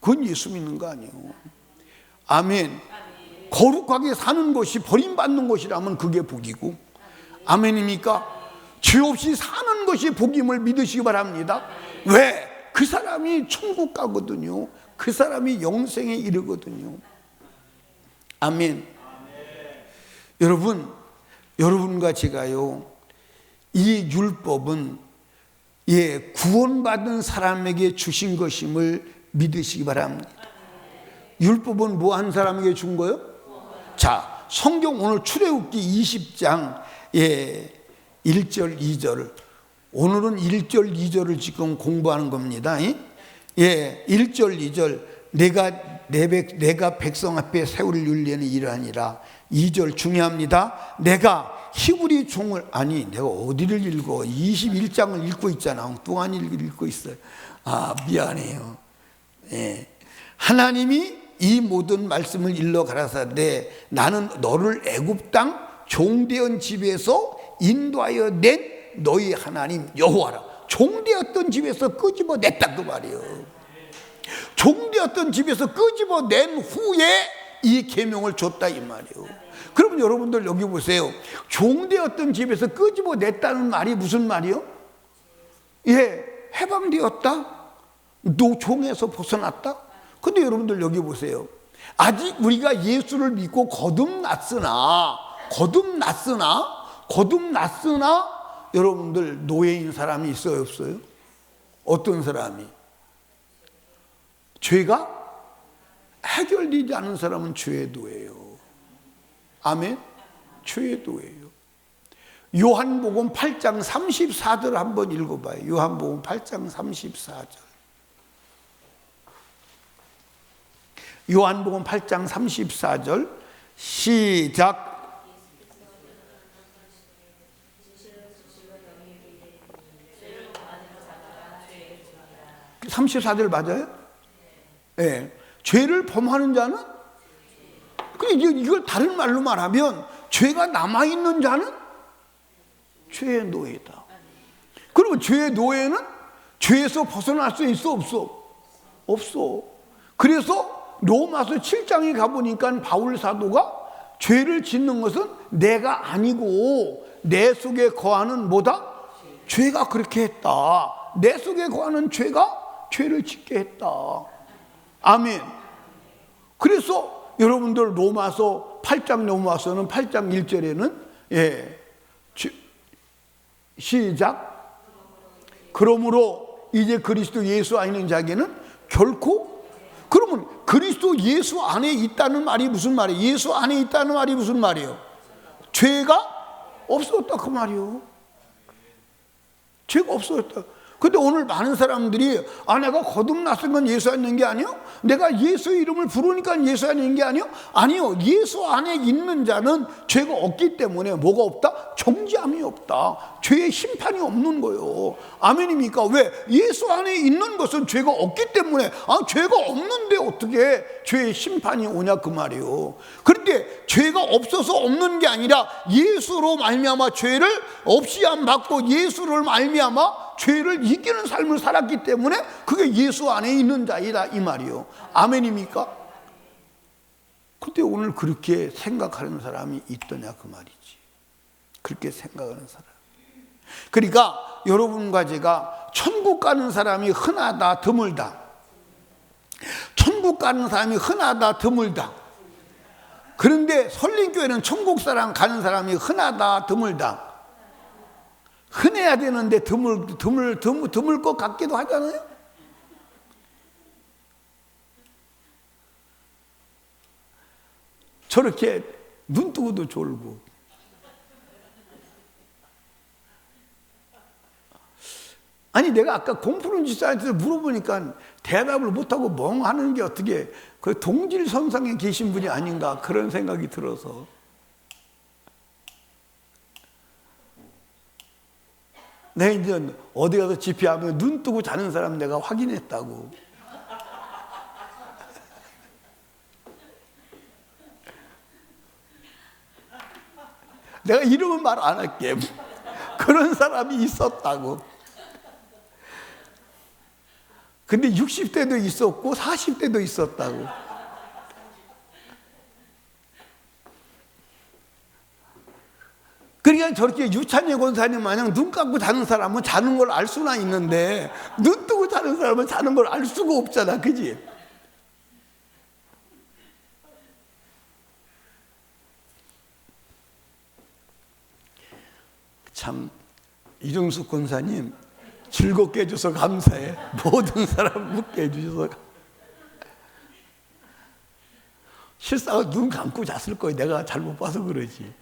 그건 예수 믿는 거 아니요. 아멘. 거룩하게 사는 것이 버림받는 것이라면 그게 복이고, 아멘입니까? 죄 없이 사는 것이 복임을 믿으시기 바랍니다. 왜? 그 사람이 천국 가거든요. 그 사람이 영생에 이르거든요. 아멘. 여러분과 제가요, 이 율법은 구원받은 사람에게 주신 것임을 믿으시기 바랍니다. 율법은 뭐 한 사람에게 준 거예요? 자, 성경 오늘 출애굽기 20장 1절 2절, 오늘은 1절 2절을 지금 공부하는 겁니다. 1절 2절, 내가 백성 앞에 세우를 윤리는 이러하니라. 2절 중요합니다. 내가 히브리 종을, 내가 어디를 읽어? 21장을 읽고 있잖아. 엉뚱한 읽고 있어요. 미안해요. 하나님이 이 모든 말씀을 일러 가라사대 나는 너를 애굽 땅 종되었던 집에서 인도하여 낸 너희 하나님 여호와라. 종되었던 집에서 끄집어냈다 그 말이에요. 종되었던 집에서 끄집어낸 후에 이 계명을 줬다 이 말이에요. 그러면 여러분들 여기 보세요. 종되었던 집에서 끄집어냈다는 말이 무슨 말이요? 해방되었다? 종에서 벗어났다? 근데 여러분들 여기 보세요. 아직 우리가 예수를 믿고 거듭났으나 여러분들 노예인 사람이 있어요 없어요? 어떤 사람이? 죄가 해결되지 않은 사람은 죄의 노예예요. 아멘? 죄의 노예예요. 요한복음 8장 34절 한번 읽어봐요. 요한복음 8장 34절. 요한복음 8장 34절 시작. 그 34절 맞아요? 죄를 범하는 자는, 이걸 다른 말로 말하면 죄가 남아있는 자는 죄의 노예다. 그러면 죄의 노예는 죄에서 벗어날 수 있어 없어? 없어. 그래서 로마서 7장에 가보니까 바울 사도가 죄를 짓는 것은 내가 아니고 내 속에 거하는 뭐다? 죄가 그렇게 했다. 내 속에 거하는 죄가 죄를 짓게 했다. 아멘. 그래서 여러분들 로마서 8장 넘어와서는 8장 1절에는 시작. 그러므로 이제 그리스도 예수 안에 있는 자에게는 결코, 그러면 그리스도 예수 안에 있다는 말이 무슨 말이에요? 예수 안에 있다는 말이 무슨 말이에요? 죄가 없어졌다 그 말이에요. 죄가 없어졌다. 근데 오늘 많은 사람들이 내가 거듭났으면 예수 안에 있는 게 아니요? 내가 예수 이름을 부르니까 예수 안에 있는 게 아니요? 아니요. 예수 안에 있는 자는 죄가 없기 때문에 뭐가 없다? 정죄함이 없다. 죄의 심판이 없는 거예요. 아멘입니까? 왜? 예수 안에 있는 것은 죄가 없기 때문에 죄가 없는데 어떻게 죄의 심판이 오냐 그 말이에요. 그런데 죄가 없어서 없는 게 아니라 예수로 말미암아 죄를 없이 안 받고 예수를 말미암아 죄를 이기는 삶을 살았기 때문에 그게 예수 안에 있는 자이다 이 말이요. 아멘입니까? 근데 오늘 그렇게 생각하는 사람이 있더냐 그 말이지. 그렇게 생각하는 사람. 그러니까 여러분과 제가 천국 가는 사람이 흔하다 드물다. 천국 가는 사람이 흔하다 드물다. 그런데 설림교회는 천국 사람 가는 사람이 흔하다 드물다. 흔해야 되는데 드물 것 같기도 하잖아요. 저렇게 눈 뜨고도 졸고. 아니 내가 아까 공푸른 집사한테 물어보니까 대답을 못하고 멍하는 게 어떻게 그 동질선상에 계신 분이 아닌가 그런 생각이 들어서. 내가 이제 어디 가서 집회하면 눈 뜨고 자는 사람 내가 확인했다고. 내가 이름은 말 안 할게. 그런 사람이 있었다고. 근데 60대도 있었고 40대도 있었다고. 그러니까 저렇게 유찬예 권사님 마냥 눈 감고 자는 사람은 자는 걸 알 수나 있는데 눈 뜨고 자는 사람은 자는 걸 알 수가 없잖아. 그지? 참 이종숙 권사님 즐겁게 해줘서 감사해. 모든 사람 웃게 해주셔서. 실상은 눈 감고 잤을 거예요. 내가 잘못 봐서 그러지.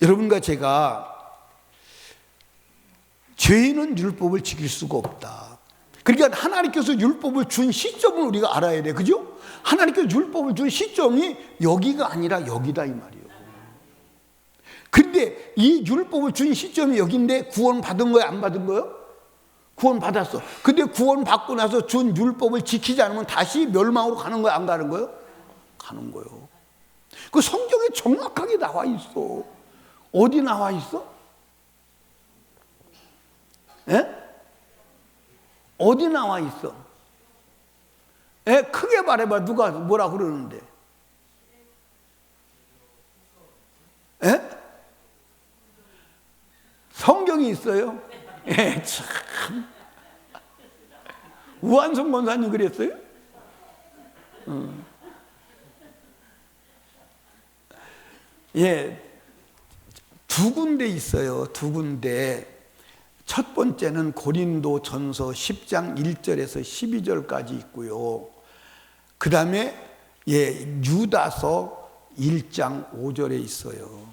여러분과 제가 죄인은 율법을 지킬 수가 없다. 그러니까 하나님께서 율법을 준 시점을 우리가 알아야 돼. 그죠? 하나님께서 율법을 준 시점이 여기가 아니라 여기다 이 말이에요. 근데 이 율법을 준 시점이 여기인데 구원 받은 거예요? 안 받은 거예요? 구원 받았어. 근데 구원 받고 나서 준 율법을 지키지 않으면 다시 멸망으로 가는 거예요? 안 가는 거예요? 가는 거예요. 그 성경에 정확하게 나와 있어. 어디 나와 있어? 예? 어디 나와 있어? 예? 크게 말해봐. 누가 뭐라 그러는데? 예? 성경이 있어요? 예, 참. 우한성 권사님 그랬어요? 예. 두 군데 있어요. 두 군데. 첫 번째는 고린도 전서 10장 1절에서 12절까지 있고요. 그 다음에 유다서 1장 5절에 있어요.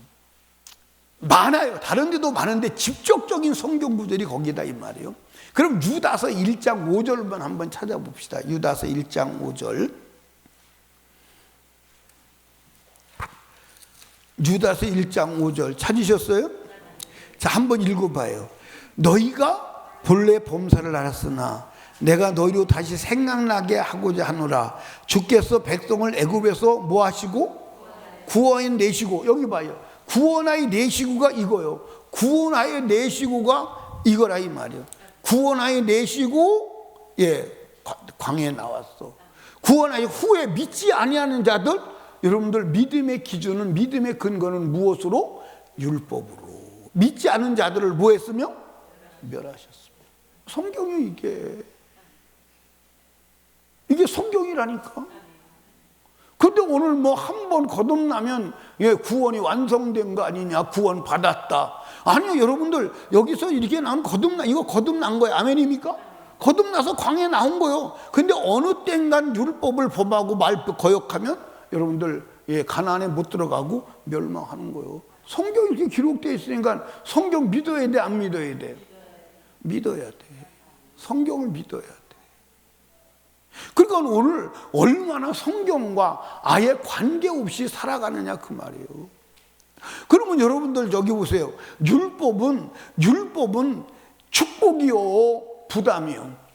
많아요. 다른 데도 많은데 직접적인 성경 구절이 거기다 이 말이에요. 그럼 유다서 1장 5절만 한번 찾아봅시다. 유다서 1장 5절. 유다서 1장 5절 찾으셨어요? 자, 한번 읽어봐요. 너희가 본래 범사를 알았으나 내가 너희로 다시 생각나게 하고자 하노라. 주께서 백성을 애굽에서 뭐 하시고? 구원해 내시고. 여기 봐요. 구원하여 내시고가 이거요. 구원하여 내시고가 이거라 이 말이에요. 구원하여 내시고 광야에 나왔어. 구원하여 후에 믿지 아니하는 자들, 여러분들 믿음의 기준은, 믿음의 근거는 무엇으로? 율법으로. 믿지 않은 자들을 뭐 했으며? 멸하셨습니다. 성경이 이게 성경이라니까. 근데 오늘 뭐 한 번 거듭나면 구원이 완성된 거 아니냐, 구원 받았다. 아니요, 여러분들 여기서 이렇게 나온 이거 거듭난 거예요. 아멘입니까? 거듭나서 광야에 나온 거예요. 근데 어느 땐간 율법을 범하고 말 거역하면 여러분들 가나안에 못 들어가고 멸망하는 거예요. 성경이 이렇게 기록되어 있으니까 성경 믿어야 돼, 안 믿어야 돼? 믿어야 돼. 성경을 믿어야 돼. 그러니까 오늘 얼마나 성경과 아예 관계없이 살아가느냐 그 말이에요. 그러면 여러분들 여기 보세요. 율법은 축복이요, 부담이요.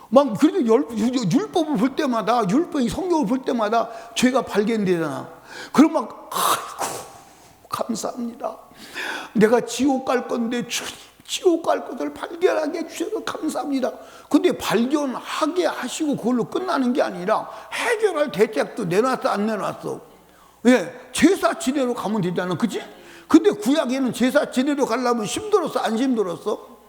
막 그래도 율법을 볼 때마다, 율법이 성경을 볼 때마다 죄가 발견되잖아. 그럼 막 아이고 감사합니다. 내가 지옥 갈 건데 지옥 갈 것을 발견하게 해주셔서 감사합니다. 근데 발견하게 하시고 그걸로 끝나는 게 아니라 해결할 대책도 내놨어, 안 내놨어? 예, 제사 지내러 가면 되잖아, 그치? 근데 구약에는 제사 지내러 가려면 힘들었어, 안 힘들었어?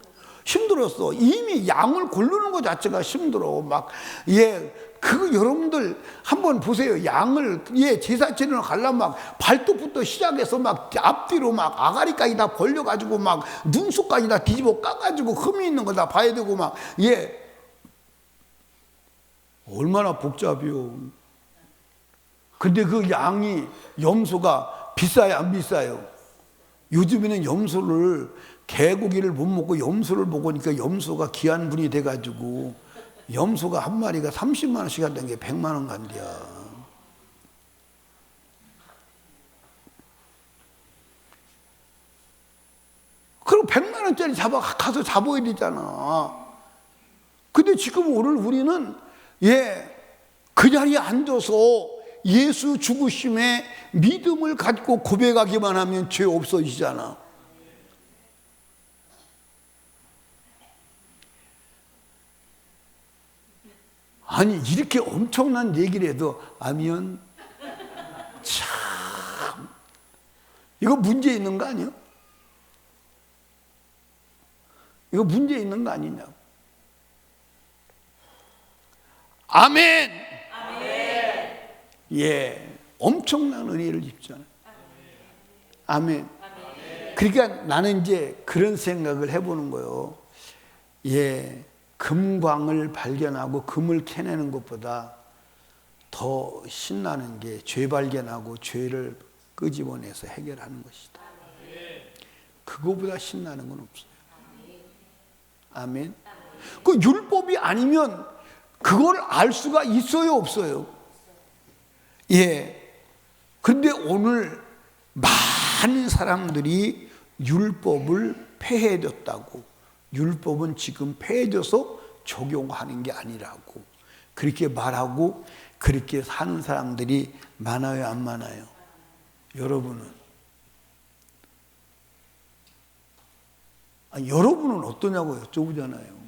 힘들었어. 이미 양을 고르는 것 자체가 힘들어. 막, 예, 그 여러분들 한번 보세요. 양을, 예, 제사 지내러 가려면 막 발톱부터 시작해서 막 앞뒤로 막 아가리까지 다 벌려가지고 막 눈썹까지 다 뒤집어 까가지고 흠이 있는 거 다 봐야 되고 막, 예. 얼마나 복잡해요. 근데 그 양이, 염소가 비싸요, 안 비싸요? 요즘에는 염소를, 개고기를 못 먹고 염소를 먹으니까 염소가 귀한 분이 돼가지고 염소가 한 마리가 30만 원씩 한다는 게 100만 원 간대야. 그럼 100만 원짜리 가서 잡아야 되잖아. 근데 지금 오늘 우리는, 예, 그 자리에 앉아서 예수 죽으심에 믿음을 갖고 고백하기만 하면 죄 없어지잖아. 아니 이렇게 엄청난 얘기를 해도 아면 참 이거 문제 있는 거 아니야? 이거 문제 있는 거 아니냐고. 아멘. 아멘. 예, 엄청난 은혜를 입잖아요. 아멘. 아멘. 그러니까 나는 이제 그런 생각을 해보는 거예요. 예, 금광을 발견하고 금을 캐내는 것보다 더 신나는 게 죄 발견하고 죄를 끄집어내서 해결하는 것이다. 그거보다 신나는 건 없어요. 아멘. 그 율법이 아니면 그걸 알 수가 있어요, 없어요? 예. 그런데 오늘 많은 사람들이 율법을 폐해졌다고, 율법은 지금 폐해져서 적용하는 게 아니라고 그렇게 말하고 그렇게 사는 사람들이 많아요, 안 많아요? 여러분은? 여러분은 어떠냐고 여쭤보잖아요.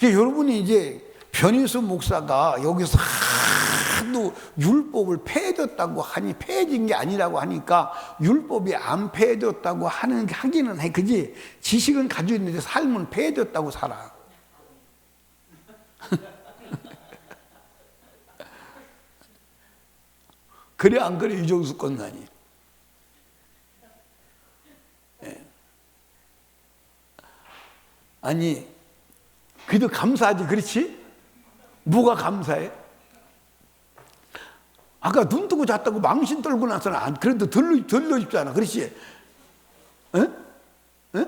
여러분이 이제 변희수 목사가 여기서 하도 율법을 폐해졌다고 하니, 폐해진 게 아니라고 하니까 율법이 안 폐해졌다고 하기는 해. 그지? 지식은 가지고 있는데 삶은 폐해졌다고 살아. 그래 안 그래 유정수 권사님? 예. 아니 그래도 감사하지, 그렇지? 뭐가 감사해? 아까 눈 뜨고 잤다고 망신 떨고 나서는 그래도 덜러 싶잖아, 그렇지? 에? 에?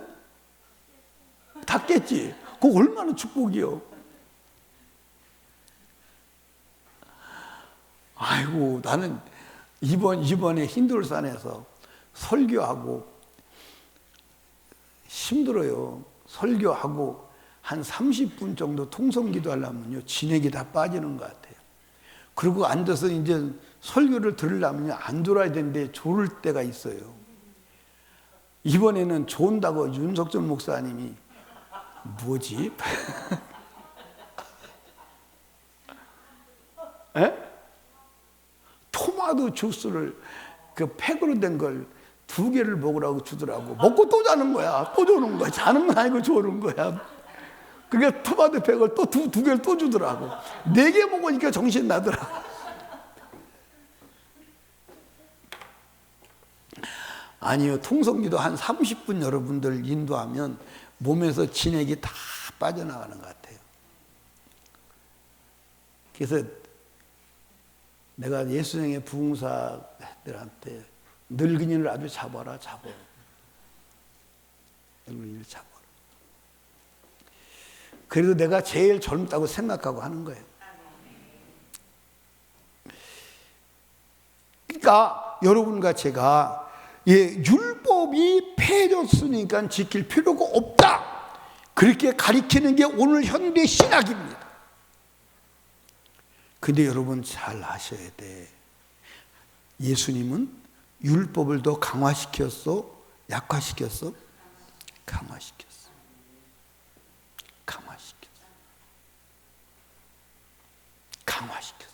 다 깼지? 그거 얼마나 축복이요. 아이고 나는 이번에 흰돌산에서 설교하고 힘들어요. 설교하고 한 30분 정도 통성기도 하려면요 진액이 다 빠지는 것 같아요. 그리고 앉아서 이제 설교를 들으려면요 안 졸아야 되는데 졸을 때가 있어요. 이번에는 존다고 윤석준 목사님이 뭐지? 에? 토마토 주스를 그 팩으로 된 걸 2개를 먹으라고 주더라고. 먹고 또 자는 거야. 또 조는 거야. 자는 건 아니고 조는 거야. 그게 토마토 팩을 또 두 개를 또 주더라고. 4개 먹으니까 정신 나더라고. 아니요, 통성기도 한 30분 여러분들 인도하면 몸에서 진액이 다 빠져나가는 것 같아요. 그래서 내가 예수님의 부흥사들한테 늙은이를 아주 잡아라. 늙은이를 잡아라. 그래도 내가 제일 젊다고 생각하고 하는 거예요. 그러니까 여러분과 제가 율법이 폐해졌으니까 지킬 필요가 없다. 그렇게 가리키는 게 오늘 현대 신학입니다. 근데 여러분 잘 아셔야 돼. 예수님은 율법을 더 강화시켰어? 약화시켰어? 강화시켰어. 강화시켰어.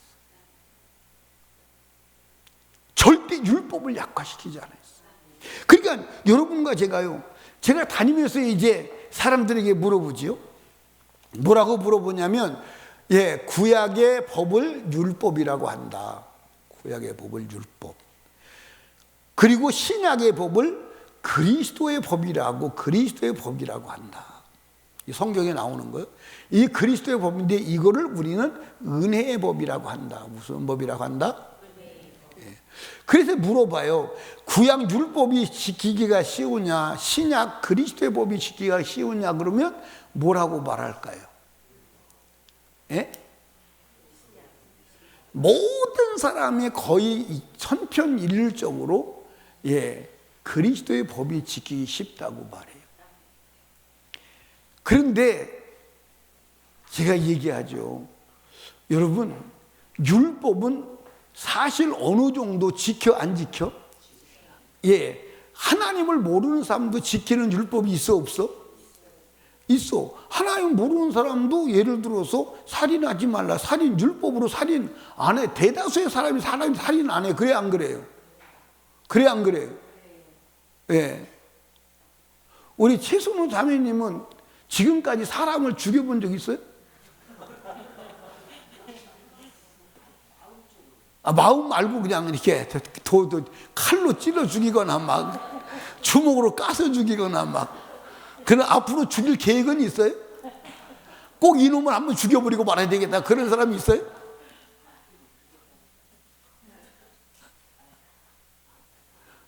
절대 율법을 약화시키지 않았어요. 그러니까 여러분과 제가 다니면서 이제 사람들에게 물어보지요. 뭐라고 물어보냐면, 구약의 법을 율법이라고 한다. 구약의 법을 율법. 그리고 신약의 법을 그리스도의 법이라고 한다. 이 성경에 나오는 거예요. 이 그리스도의 법인데 이거를 우리는 은혜의 법이라고 한다. 무슨 법이라고 한다? 그래서 물어봐요. 구약 율법이 지키기가 쉬우냐, 신약 그리스도의 법이 지키기가 쉬우냐 그러면 뭐라고 말할까요? 모든 사람이 거의 천편일률적으로 그리스도의 법이 지키기 쉽다고 말해요. 그런데 제가 얘기하죠. 여러분, 율법은 사실 어느 정도 지켜 안 지켜? 하나님을 모르는 사람도 지키는 율법이 있어 없어? 있어. 하나님 모르는 사람도 예를 들어서 살인하지 말라. 살인 율법으로 살인 안 해. 대다수의 사람이 살인 안 해. 그래 안 그래요? 그래 안 그래요? 우리 최순호 자매님은 지금까지 사람을 죽여본 적 있어요? 마음 말고 그냥 이렇게 칼로 찔러 죽이거나 막 주먹으로 까서 죽이거나 막. 그럼 앞으로 죽일 계획은 있어요? 꼭 이놈을 한번 죽여버리고 말아야 되겠다. 그런 사람이 있어요?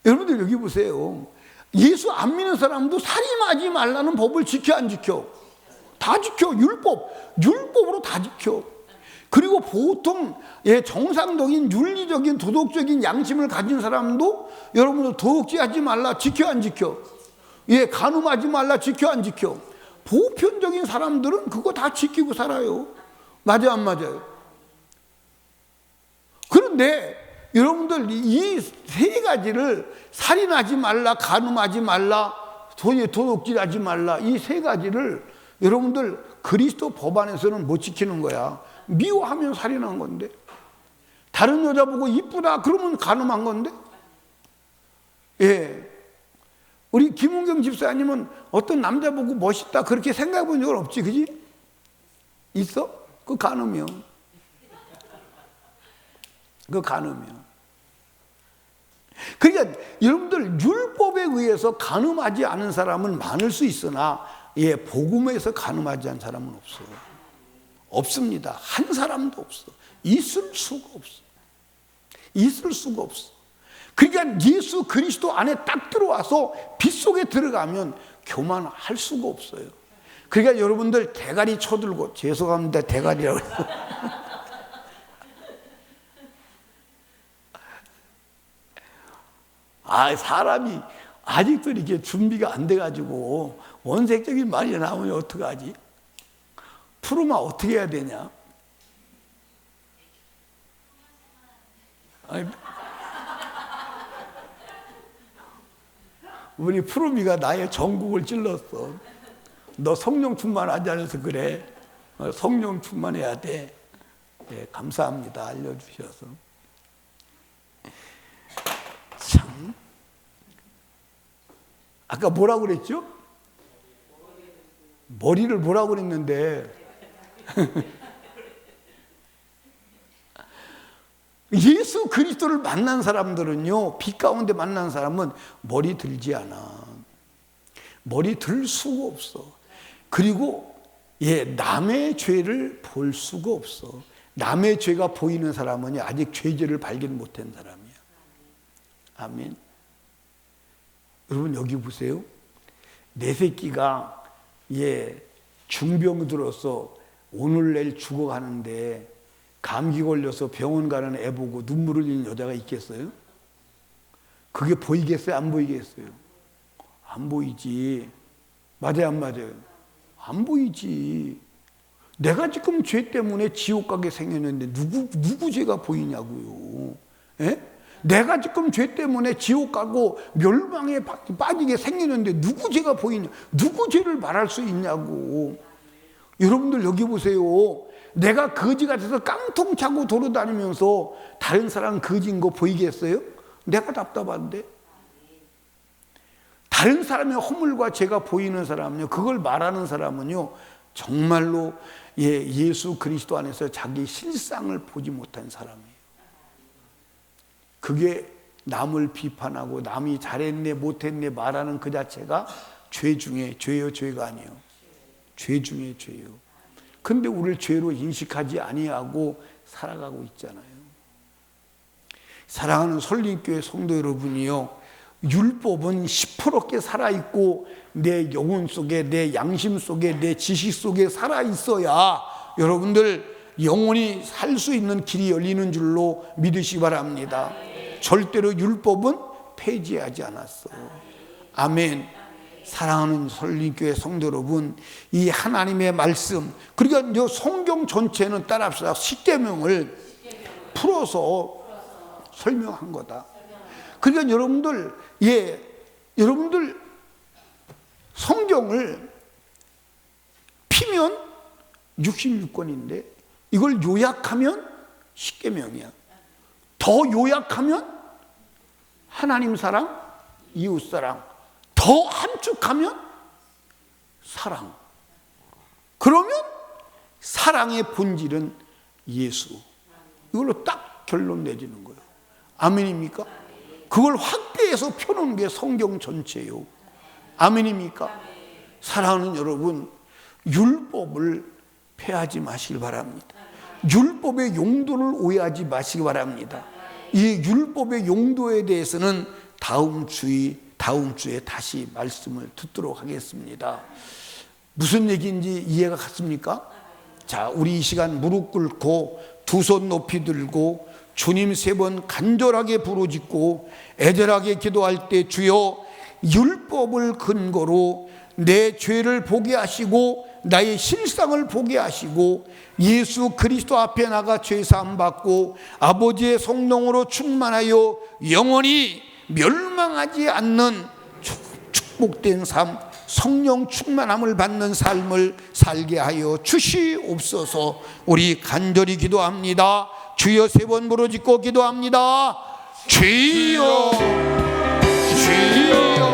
여러분들 여기 보세요. 예수 안 믿는 사람도 살인하지 말라는 법을 지켜 안 지켜? 다 지켜. 율법으로 다 지켜. 그리고 보통 정상적인 윤리적인 도덕적인 양심을 가진 사람도 여러분들 도둑질하지 말라 지켜 안 지켜? 간음하지 말라 지켜 안 지켜? 보편적인 사람들은 그거 다 지키고 살아요. 맞아 안 맞아요? 그런데 여러분들 이 세 가지를 살인하지 말라, 간음하지 말라, 도둑질하지 말라, 이 세 가지를 여러분들 그리스도 법안에서는 못 지키는 거야. 미워하면 살인한 건데, 다른 여자 보고 이쁘다 그러면 간음한 건데. 우리 김은경 집사님은 어떤 남자 보고 멋있다 그렇게 생각해 본 적은 없지, 그지? 있어? 그 간음이요. 그 간음이요. 그러니까 여러분들 율법에 의해서 간음하지 않은 사람은 많을 수 있으나 복음에서 간음하지 않은 사람은 없어요. 없습니다. 한 사람도 없어. 있을 수가 없어. 있을 수가 없어. 그러니까 예수 그리스도 안에 딱 들어와서 빛 속에 들어가면 교만할 수가 없어요. 그러니까 여러분들 대가리 쳐들고, 죄송합니다 대가리라고 사람이 아직도 이렇게 준비가 안 돼가지고 원색적인 말이 나오면 어떡하지? 푸르마 어떻게 해야 되냐? 우리 푸르미가 나의 전국을 찔렀어. 너 성령 충만하지 않아서 그래. 성령 충만해야 돼. 감사합니다. 알려주셔서. 참. 아까 뭐라고 그랬죠? 머리를 뭐라고 그랬는데. 예수 그리스도를 만난 사람들은요, 빛 가운데 만난 사람은 머리 들지 않아. 머리 들 수가 없어. 그리고 남의 죄를 볼 수가 없어. 남의 죄가 보이는 사람은 아직 죄질을 발견 못한 사람이야. 아멘. 여러분 여기 보세요. 내 새끼가 중병 들어서 오늘 내일 죽어가는데 감기 걸려서 병원 가는 애 보고 눈물 흘리는 여자가 있겠어요? 그게 보이겠어요? 안 보이겠어요? 안 보이지. 맞아요? 안 맞아요? 안 보이지. 내가 지금 죄 때문에 지옥 가게 생겼는데 누구 죄가 보이냐고요. 예? 내가 지금 죄 때문에 지옥 가고 멸망에 빠지게 생겼는데 누구 죄가 보이냐. 누구 죄를 말할 수 있냐고. 여러분들 여기 보세요. 내가 거지 같아서 깡통 차고 돌아다니면서 다른 사람 거지인 거 보이겠어요? 내가 답답한데. 다른 사람의 허물과 죄가 보이는 사람은요, 그걸 말하는 사람은요, 정말로 예수 그리스도 안에서 자기 실상을 보지 못한 사람이에요. 그게 남을 비판하고 남이 잘했네 못했네 말하는 그 자체가 죄 중에 죄요, 죄가 아니에요. 죄 중에 죄요. 근데 우리를 죄로 인식하지 아니하고 살아가고 있잖아요. 사랑하는 설림교회 성도 여러분이요, 율법은 시퍼렇게 살아있고 내 영혼 속에, 내 양심 속에, 내 지식 속에 살아있어야 여러분들 영혼이 살 수 있는 길이 열리는 줄로 믿으시기 바랍니다. 절대로 율법은 폐지하지 않았어. 아멘. 사랑하는 설림교회 성도 여러분, 이 하나님의 말씀, 그러니까 성경 전체는 따라합시다. 십계명을 풀어서 설명한 거다. 그러니까 여러분들, 여러분들 성경을 피면 66권인데 이걸 요약하면 십계명이야. 더 요약하면 하나님 사랑, 이웃 사랑, 더 함축하면 사랑. 그러면 사랑의 본질은 예수. 이걸로 딱 결론 내지는 거예요. 아멘입니까? 그걸 확대해서 펴놓은 게 성경 전체예요. 아멘입니까? 사랑하는 여러분, 율법을 폐하지 마시길 바랍니다. 율법의 용도를 오해하지 마시기 바랍니다. 이 율법의 용도에 대해서는 다음 주에 다시 말씀을 듣도록 하겠습니다. 무슨 얘기인지 이해가 갔습니까? 자, 우리 이 시간 무릎 꿇고 두 손 높이 들고 주님 3번 간절하게 부르짖고 애절하게 기도할 때, 주여 율법을 근거로 내 죄를 보게 하시고 나의 실상을 보게 하시고 예수 그리스도 앞에 나가 죄사함 받고 아버지의 성령으로 충만하여 영원히 멸망하지 않는 축복된 삶, 성령 충만함을 받는 삶을 살게 하여 주시옵소서. 우리 간절히 기도합니다. 주여 3번 부르짖고 기도합니다. 주여, 주여.